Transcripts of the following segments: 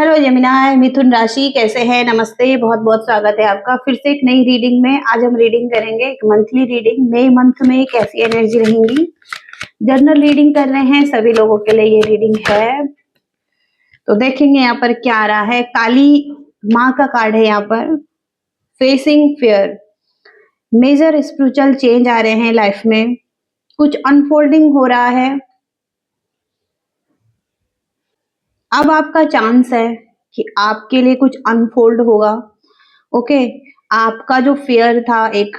Hello Gemini, मिथुन राशि कैसे हैं? नमस्ते, बहुत बहुत स्वागत है आपका फिर से एक नई रीडिंग में। आज हम रीडिंग करेंगे एक मंथली रीडिंग। मई मंथ में कैसी एनर्जी रहेंगी। जनरल रीडिंग कर रहे हैं, सभी लोगों के लिए ये रीडिंग है। तो देखेंगे यहाँ पर क्या आ रहा है। काली माँ का कार्ड है यहाँ पर। Facing fear, major spiritual change आ रहे हैं लाइफ में। कुछ अनफोल्डिंग हो रहा है। अब आपका चांस है कि आपके लिए कुछ अनफोल्ड होगा। ओके, आपका जो फियर था एक,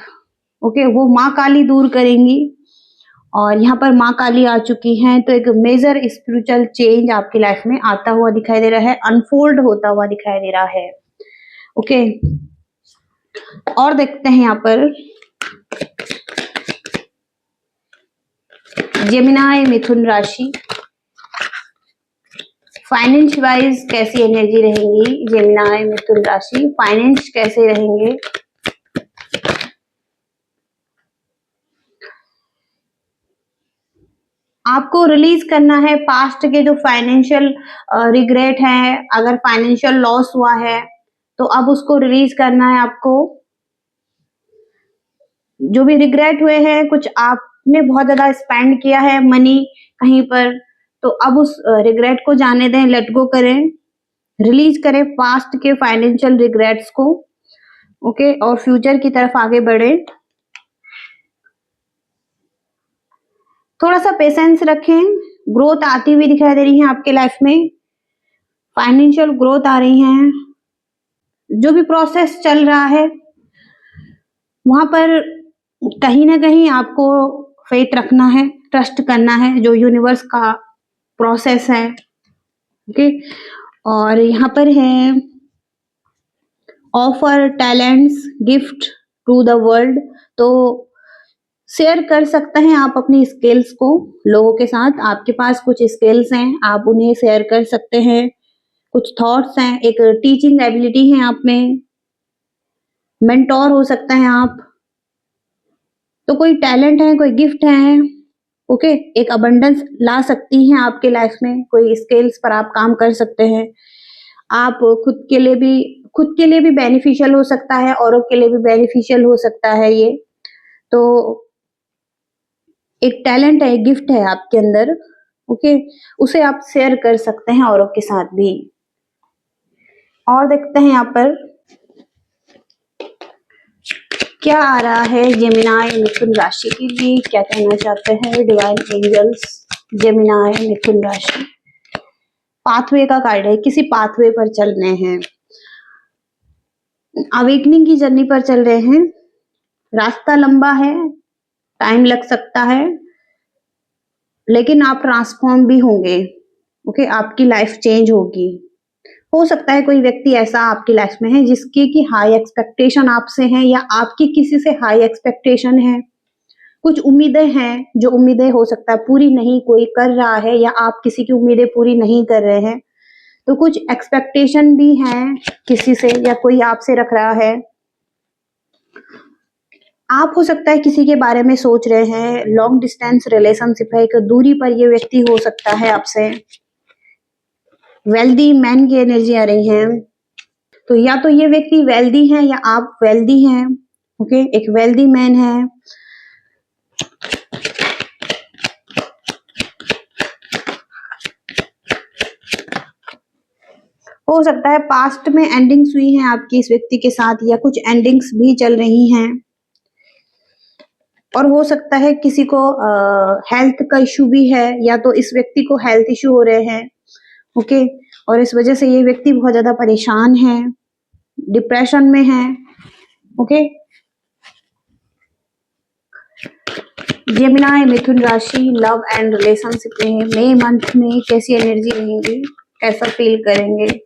ओके, वो माँ काली दूर करेंगी। और यहाँ पर माँ काली आ चुकी हैं, तो एक मेजर स्पिरिचुअल चेंज आपकी लाइफ में आता हुआ दिखाई दे रहा है, अनफोल्ड होता हुआ दिखाई दे रहा है। ओके, और देखते हैं यहाँ पर जेमिनाई मिथुन राशि फाइनेंस वाइज कैसी एनर्जी रहेंगी। जेमिनाई मिथुन राशि फाइनेंस कैसे रहेंगे। आपको रिलीज करना है पास्ट के जो फाइनेंशियल रिग्रेट है। अगर फाइनेंशियल लॉस हुआ है तो अब उसको रिलीज करना है आपको। जो भी रिग्रेट हुए हैं, कुछ आपने बहुत ज्यादा स्पेंड किया है मनी कहीं पर, तो अब उस रिग्रेट को जाने दें, लेट गो करें, रिलीज करें पास्ट के फाइनेंशियल रिग्रेट्स को। ओके, और फ्यूचर की तरफ आगे बढ़े। थोड़ा सा पेशेंस रखें। ग्रोथ आती हुई दिखाई दे रही है आपके लाइफ में। फाइनेंशियल ग्रोथ आ रही है। जो भी प्रोसेस चल रहा है वहां पर कहीं ना कहीं आपको फेथ रखना है, ट्रस्ट करना है जो यूनिवर्स का प्रोसेस है। ओके, और यहाँ पर है offer talents gift to the world. तो शेयर कर सकते हैं आप अपनी स्किल्स को लोगों के साथ। आपके पास कुछ स्किल्स हैं, आप उन्हें शेयर कर सकते हैं। कुछ थॉट्स हैं, एक टीचिंग एबिलिटी है आप में, मेंटोर हो सकते हैं आप। तो कोई टैलेंट है, कोई गिफ्ट है। ओके, एक अबंडेंस ला सकती हैं आपके लाइफ में। कोई स्किल्स पर आप काम कर सकते हैं। आप खुद के लिए भी बेनिफिशियल हो सकता है, औरों के लिए भी बेनिफिशियल हो सकता है ये। तो एक टैलेंट है, एक गिफ्ट है आपके अंदर। ओके, उसे आप शेयर कर सकते हैं औरों के साथ भी। और देखते हैं यहाँ पर क्या आ रहा है जेमिनाई मिथुन राशि के लिए। क्या कहना चाहते हैं डिवाइन एंजल्स जेमिनाई मिथुन राशि। पाथवे का कार्ड है, किसी पाथवे पर चल रहे हैं, अवेकनिंग की जर्नी पर चल रहे हैं। रास्ता लंबा है, टाइम लग सकता है, लेकिन आप ट्रांसफॉर्म भी होंगे। ओके, आपकी लाइफ चेंज होगी। हो सकता है कोई व्यक्ति ऐसा आपकी लाइफ में है जिसकी की हाई एक्सपेक्टेशन आपसे है, या आपकी किसी से हाई एक्सपेक्टेशन है। कुछ उम्मीदें हैं, जो उम्मीदें हो सकता है पूरी नहीं कोई कर रहा है, या आप किसी की उम्मीदें पूरी नहीं कर रहे हैं। तो कुछ एक्सपेक्टेशन भी हैं किसी से, या कोई आपसे रख रहा है। आप हो सकता है किसी के बारे में सोच रहे हैं। लॉन्ग डिस्टेंस रिलेशनशिप है, एक दूरी पर ये व्यक्ति हो सकता है आपसे। वेल्दी मैन की एनर्जी आ रही है। तो या तो ये व्यक्ति वेल्दी है या आप वेल्दी हैं। ओके, एक वेल्दी मैन है। हो सकता है पास्ट में एंडिंग्स हुई हैं आपकी इस व्यक्ति के साथ, या कुछ एंडिंग्स भी चल रही हैं। और हो सकता है किसी को हेल्थ का इशू भी है, या तो इस व्यक्ति को हेल्थ इशू हो रहे हैं। ओके, और इस वजह से ये व्यक्ति बहुत ज्यादा परेशान है, डिप्रेशन में है। ओके, जेमिनाई मिथुन राशि लव एंड रिलेशनशिप में मई मंथ में कैसी एनर्जी रहेंगी, कैसा फील करेंगे।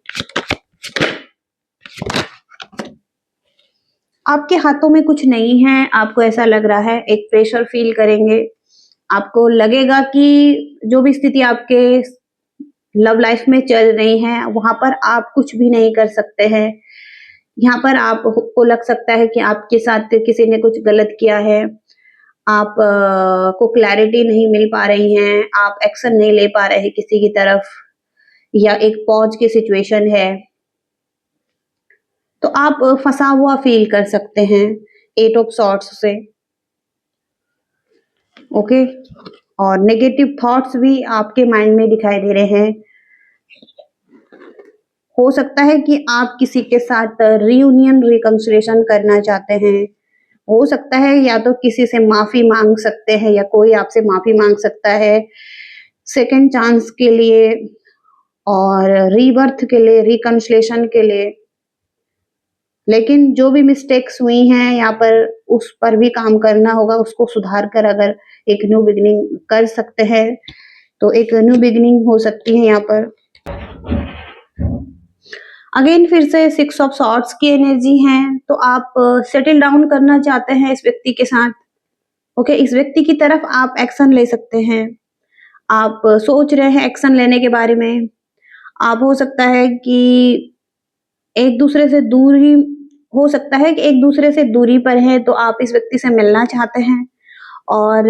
आपके हाथों में कुछ नहीं है, आपको ऐसा लग रहा है, एक प्रेशर फील करेंगे। आपको लगेगा कि जो भी स्थिति आपके लव लाइफ में चल रही है वहां पर आप कुछ भी नहीं कर सकते हैं। यहाँ पर आपको लग सकता है कि आपके साथ किसी ने कुछ गलत किया है। आप को क्लैरिटी नहीं मिल पा रही है, आप एक्शन नहीं ले पा रहे हैं किसी की तरफ, या एक पॉज की सिचुएशन है, तो आप फंसा हुआ फील कर सकते हैं 8 ऑफ सॉर्ड्स से। ओके, और नेगेटिव थॉट्स भी आपके माइंड में दिखाई दे रहे हैं। हो सकता है कि आप किसी के साथ रियूनियन रिकंसिलिएशन करना चाहते हैं। हो सकता है या तो किसी से माफी मांग सकते हैं या कोई आपसे माफी मांग सकता है सेकंड चांस के लिए और रीबर्थ के लिए, रिकंसिलिएशन के लिए। लेकिन जो भी मिस्टेक्स हुई हैं यहाँ पर, उस पर भी काम करना होगा। उसको सुधार कर अगर एक न्यू बिगिनिंग कर सकते हैं तो एक न्यू बिगिनिंग हो सकती है यहाँ पर। अगेन फिर से 6 ऑफ सॉर्ड्स की एनर्जी है, तो आप सेटल डाउन करना चाहते हैं इस व्यक्ति के साथ। ओके, इस व्यक्ति की तरफ आप एक्शन ले सकते हैं। आप सोच रहे हैं एक्शन लेने के बारे में। आप हो सकता है कि एक दूसरे से दूर ही हो सकता है कि एक दूसरे से दूरी पर हैं, तो आप इस व्यक्ति से मिलना चाहते हैं और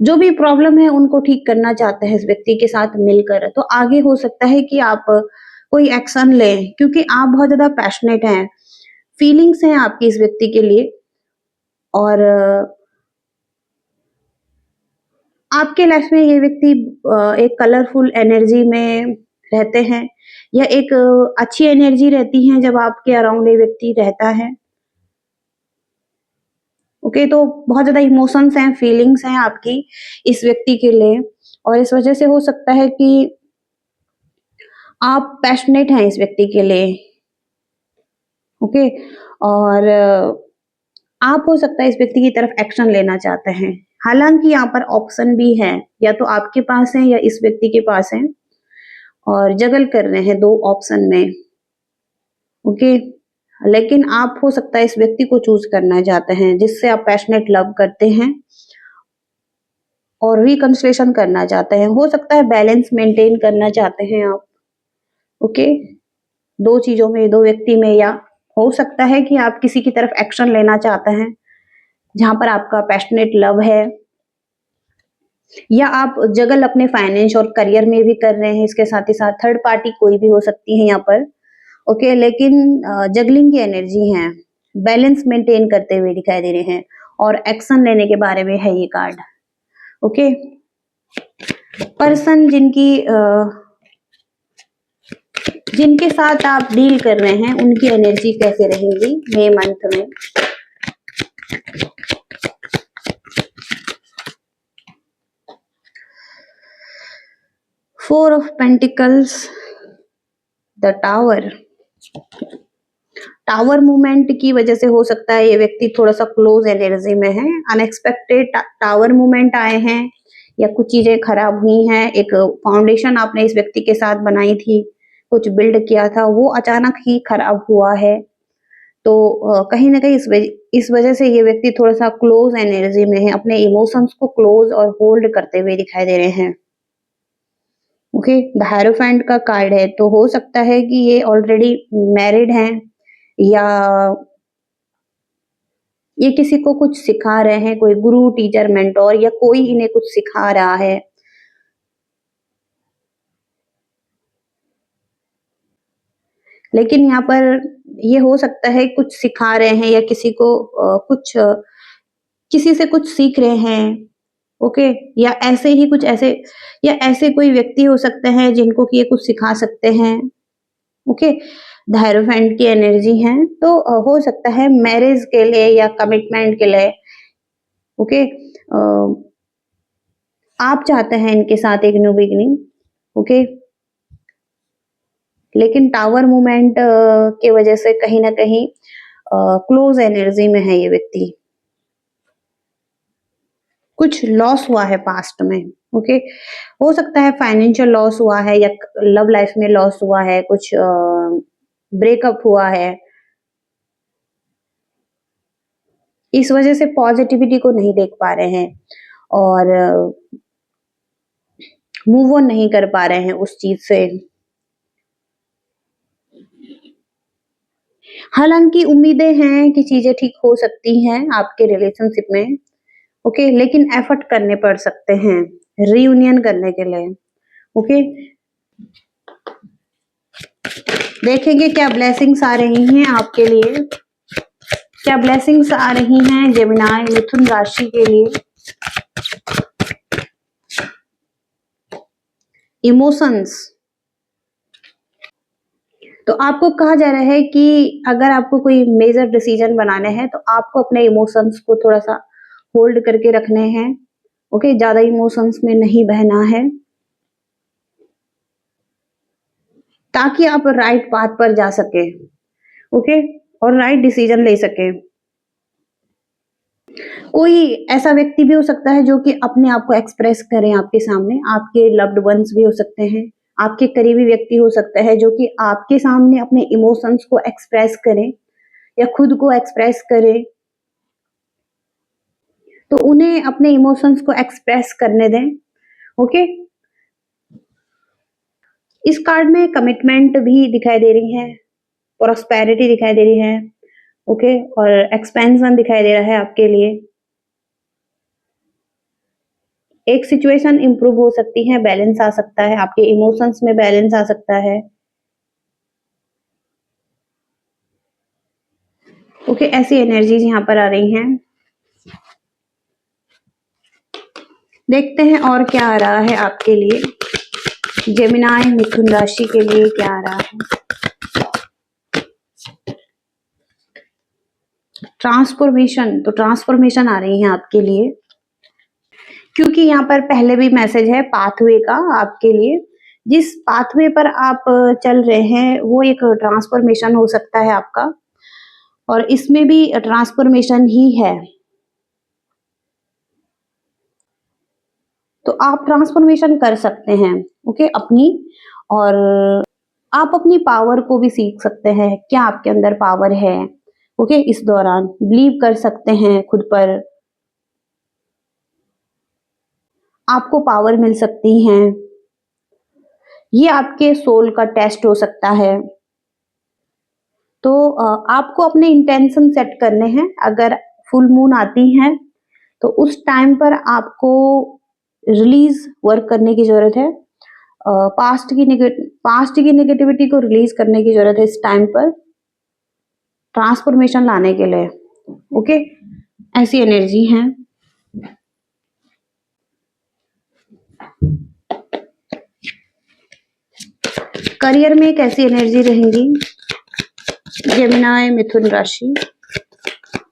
जो भी प्रॉब्लम है उनको ठीक करना चाहते हैं इस व्यक्ति के साथ मिलकर। तो आगे हो सकता है कि आप कोई एक्शन लें, क्योंकि आप बहुत ज़्यादा पैशनेट हैं, फीलिंग्स हैं आपकी इस व्यक्ति के लिए और आपके लाइफ में ये व्यक्ति एक कलरफुल एनर्जी में रहते हैं या एक अच्छी एनर्जी रहती है जब आपके अराउंड ये व्यक्ति रहता है। ओके, तो बहुत ज़्यादा इमोशंस हैं, फीलिंग्स हैं आपकी इस व्यक्ति के लिए और इस वजह से हो सकता है कि आप पैशनेट हैं इस व्यक्ति के लिए। ओके, और आप हो सकता है इस व्यक्ति की तरफ एक्शन लेना चाहते हैं। हालांकि यहाँ पर ऑप्शन भी है, या तो आपके पास है या इस व्यक्ति के पास है और जगल कर रहे हैं 2 ऑप्शन में। ओके, लेकिन आप हो सकता है इस व्यक्ति को चूज करना चाहते हैं जिससे आप पैशनेट लव करते हैं और रिकंसिलिएशन करना चाहते हैं। हो सकता है बैलेंस मेंटेन करना चाहते हैं आप। ओके, 2 चीजों में, 2 व्यक्ति में, या हो सकता है कि आप किसी की तरफ एक्शन लेना चाहते हैं जहां पर आपका पैशनेट लव है, या आप जगल अपने फाइनेंस और करियर में भी कर रहे हैं। इसके साथ ही साथ थर्ड पार्टी कोई भी हो सकती है यहाँ पर। ओके, लेकिन जगलिंग की एनर्जी है, बैलेंस मेंटेन करते हुए दिखाई दे रहे हैं और एक्शन लेने के बारे में है ये कार्ड। ओके, पर्सन जिनके साथ आप डील कर रहे हैं उनकी एनर्जी कैसे रहेगी मई मंथ में। Four of pentacles, the tower. Tower movement की वजह से हो सकता है ये व्यक्ति थोड़ा सा क्लोज एनर्जी में है। अनएक्सपेक्टेड टावर मूवमेंट आए हैं या कुछ चीजें खराब हुई हैं। एक फाउंडेशन आपने इस व्यक्ति के साथ बनाई थी, कुछ बिल्ड किया था, वो अचानक ही खराब हुआ है। तो कहीं ना कहीं इस वजह से ये व्यक्ति थोड़ा सा क्लोज एनर्जी में है, अपने इमोशंस को क्लोज और होल्ड करते हुए दिखाई दे रहे हैं। ओके, द हायरोफेंट का कार्ड है, तो हो सकता है कि ये ऑलरेडी मैरिड हैं या ये किसी को कुछ सिखा रहे हैं, कोई गुरु, टीचर, मेंटोर या कोई इन्हें कुछ सिखा रहा है। लेकिन यहाँ पर ये हो सकता है कुछ सिखा रहे हैं या किसी को किसी से कुछ सीख रहे हैं। ओके, या ऐसे ही कुछ ऐसे या ऐसे कोई व्यक्ति हो सकते हैं जिनको कि ये कुछ सिखा सकते हैं। ओके, द हायरोफेंट की एनर्जी है, तो हो सकता है मैरिज के लिए या कमिटमेंट के लिए। ओके, आप चाहते हैं इनके साथ एक न्यू बिगिनिंग। ओके, लेकिन टावर मूवमेंट के वजह से कहीं ना कहीं क्लोज एनर्जी में है ये व्यक्ति। कुछ लॉस हुआ है पास्ट में। ओके, हो सकता है फाइनेंशियल लॉस हुआ है या लव लाइफ में लॉस हुआ है, कुछ ब्रेकअप हुआ है। इस वजह से पॉजिटिविटी को नहीं देख पा रहे हैं और मूव ऑन नहीं कर पा रहे हैं उस चीज से। हालांकि उम्मीदें हैं कि चीजें ठीक हो सकती हैं आपके रिलेशनशिप में। ओके, लेकिन एफर्ट करने पड़ सकते हैं रीयूनियन करने के लिए। ओके, देखेंगे क्या ब्लेसिंग्स आ रही हैं आपके लिए, क्या ब्लेसिंग्स आ रही हैं जेमिनाई मिथुन राशि के लिए। इमोशंस, तो आपको कहा जा रहा है कि अगर आपको कोई मेजर डिसीजन बनाने हैं तो आपको अपने इमोशंस को थोड़ा सा होल्ड करके रखने हैं। ओके, ज्यादा इमोशंस में नहीं बहना है ताकि आप राइट पाथ पर जा सके। ओके, और राइट डिसीजन ले सके। कोई ऐसा व्यक्ति भी हो सकता है जो कि अपने आप को एक्सप्रेस करें आपके सामने, आपके लव्ड वंस भी हो सकते हैं, आपके करीबी व्यक्ति हो सकता है जो कि आपके सामने अपने इमोशंस को एक्सप्रेस करें या खुद को एक्सप्रेस करें, तो उन्हें अपने इमोशंस को एक्सप्रेस करने दें। ओके, इस कार्ड में कमिटमेंट भी दिखाई दे रही है, प्रॉस्पेरिटी दिखाई दे रही है। ओके, और एक्सपेंशन दिखाई दे रहा है आपके लिए। एक सिचुएशन इंप्रूव हो सकती है, बैलेंस आ सकता है, आपके इमोशंस में बैलेंस आ सकता है। ओके, ऐसी एनर्जीज यहाँ पर आ रही हैं। देखते हैं और क्या आ रहा है आपके लिए, जेमिनाई मिथुन राशि के लिए क्या आ रहा है। ट्रांसफॉर्मेशन, तो ट्रांसफॉर्मेशन आ रही है आपके लिए, क्योंकि यहाँ पर पहले भी मैसेज है पाथवे का आपके लिए। जिस पाथवे पर आप चल रहे हैं वो एक ट्रांसफॉर्मेशन हो सकता है आपका, और इसमें भी ट्रांसफॉर्मेशन ही है। तो आप ट्रांसफॉर्मेशन कर सकते हैं। ओके, अपनी, और आप अपनी पावर को भी सीख सकते हैं, क्या आपके अंदर पावर है। ओके, इस दौरान बिलीव कर सकते हैं खुद पर, आपको पावर मिल सकती है। ये आपके सोल का टेस्ट हो सकता है। तो आपको अपने इंटेंशन सेट करने हैं। अगर फुल मून आती है तो उस टाइम पर आपको रिलीज वर्क करने की जरूरत है। पास्ट की नेगेटिविटी को रिलीज करने की जरूरत है इस टाइम पर, ट्रांसफॉर्मेशन लाने के लिए। ओके, ऐसी एनर्जी है। करियर में कैसी एनर्जी रहेंगी, जेमिनाई मिथुन राशि,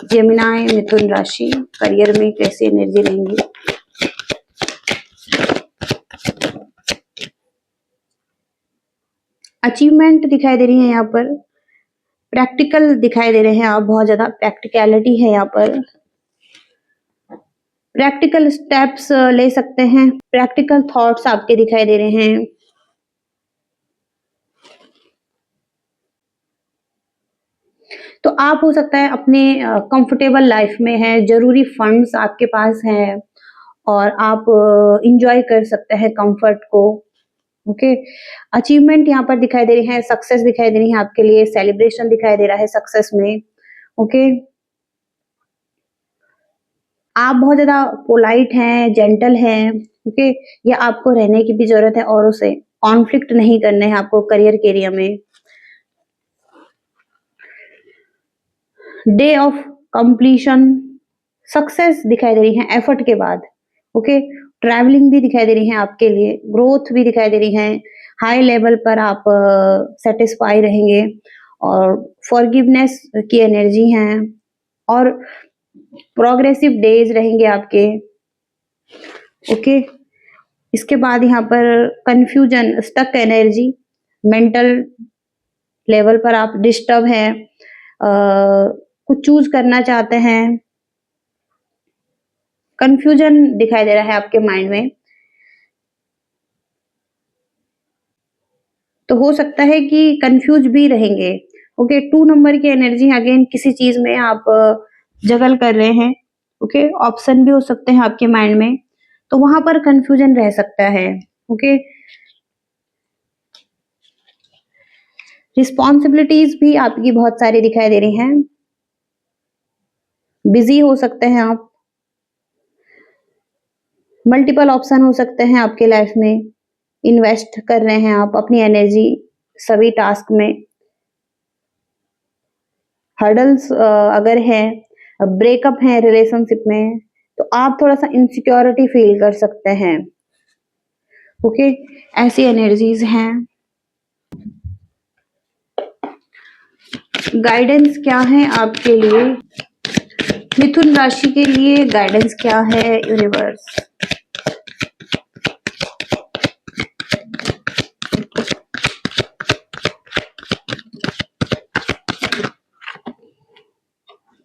जेमिनाई मिथुन राशि करियर में कैसी एनर्जी रहेंगी। अचीवमेंट दिखाई दे रही है यहाँ पर, प्रैक्टिकल दिखाई दे रहे हैं आप, बहुत ज्यादा प्रैक्टिकलिटी है यहाँ पर। प्रैक्टिकल स्टेप्स ले सकते हैं, प्रैक्टिकल थॉट्स आपके दिखाई दे रहे हैं। तो आप हो सकता है अपने कंफर्टेबल लाइफ में है, जरूरी फंड्स आपके पास हैं और आप इंजॉय कर सकते हैं कंफर्ट को। ओके, अचीवमेंट यहाँ पर दिखाई दे रही है, सक्सेस दिखाई दे रही है आपके लिए, सेलिब्रेशन दिखाई दे रहा है सक्सेस में। ओके, आप बहुत ज्यादा पोलाइट हैं, जेंटल हैं। ओके, ये आपको रहने की भी जरूरत है, औरों से कॉन्फ्लिक्ट नहीं करने हैं आपको करियर के एरिया में। डे ऑफ कंप्लीशन, सक्सेस दिखाई दे रही है एफर्ट के बाद। ओके, ट्रैवलिंग भी दिखाई दे रही है आपके लिए, ग्रोथ भी दिखाई दे रही है, हाई लेवल पर आप सेटिस्फाई रहेंगे, और फॉरगिवनेस की एनर्जी है, और प्रोग्रेसिव डेज रहेंगे आपके। ओके, इसके बाद यहाँ पर confusion, stuck energy, mental level पर आप डिस्टर्ब हैं, कुछ चूज करना चाहते हैं, कंफ्यूजन दिखाई दे रहा है आपके माइंड में। तो हो सकता है कि कंफ्यूज भी रहेंगे। ओके, 2 नंबर की एनर्जी, अगेन किसी चीज में आप जगल कर रहे हैं। ओके, ऑप्शन भी हो सकते हैं आपके माइंड में, तो वहां पर कंफ्यूजन रह सकता है। ओके, रिस्पॉन्सिबिलिटीज भी आपकी बहुत सारी दिखाई दे रही हैं, बिजी हो सकते हैं आप, मल्टीपल ऑप्शन हो सकते हैं आपके लाइफ में, इन्वेस्ट कर रहे हैं आप अपनी एनर्जी सभी टास्क में। हर्डल्स अगर है, ब्रेकअप है रिलेशनशिप में, तो आप थोड़ा सा इनसिक्योरिटी फील कर सकते हैं। ओके, ऐसी एनर्जीज हैं। गाइडेंस क्या है आपके लिए, मिथुन राशि के लिए गाइडेंस क्या है यूनिवर्स?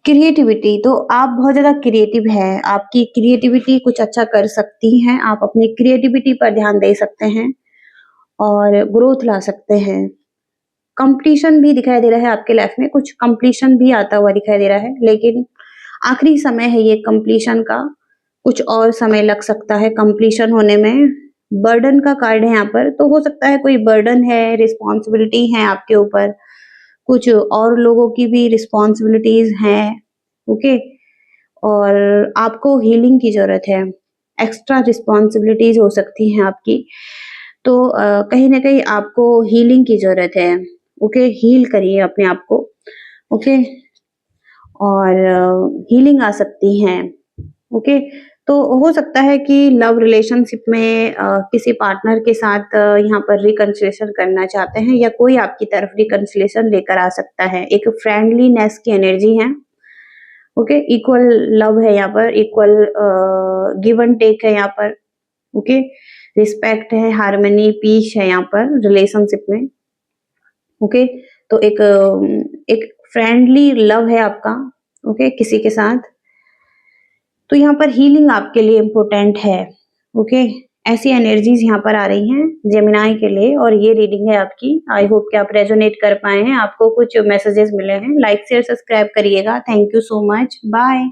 क्रिएटिविटी, तो आप बहुत ज्यादा क्रिएटिव है, आपकी क्रिएटिविटी कुछ अच्छा कर सकती हैं, आप अपनी क्रिएटिविटी पर ध्यान दे सकते हैं और ग्रोथ ला सकते हैं। कंपटीशन भी दिखाई दे रहा है आपके लाइफ में, कुछ कंपटीशन भी आता हुआ दिखाई दे रहा है, लेकिन आखिरी समय है ये कंपटीशन का, कुछ और समय लग सकता है कंप्लीशन होने में। बर्डन का कार्ड है यहाँ पर, तो हो सकता है कोई बर्डन है, रिस्पॉन्सिबिलिटी है आपके ऊपर, कुछ और लोगों की भी रिस्पॉन्सिबिलिटीज हैं। ओके, और आपको हीलिंग की जरूरत है, एक्स्ट्रा रिस्पॉन्सिबिलिटीज हो सकती हैं आपकी, तो कहीं ना कहीं आपको हीलिंग की जरूरत है। ओके, हील करिए अपने आप को। ओके, और हीलिंग आ सकती है। ओके, तो हो सकता है कि लव रिलेशनशिप में किसी पार्टनर के साथ यहाँ पर रिकंसिलेशन करना चाहते हैं, या कोई आपकी तरफ रिकंसिलेशन लेकर आ सकता है। एक फ्रेंडलीनेस की एनर्जी है। ओके, इक्वल लव है यहाँ पर, इक्वल गिव एंड टेक है यहाँ पर। ओके, रिस्पेक्ट है, हार्मनी, पीस है यहाँ पर रिलेशनशिप में। ओके, तो एक फ्रेंडली लव है आपका। ओके, किसी के साथ, तो यहाँ पर हीलिंग आपके लिए इम्पोर्टेंट है। ओके, ऐसी एनर्जीज यहाँ पर आ रही हैं जेमिनाई के लिए, और ये रीडिंग है आपकी। आई होप कि आप रेजोनेट कर पाए हैं, आपको कुछ मैसेजेस मिले हैं। लाइक शेयर सब्सक्राइब करिएगा। Thank you so much, bye.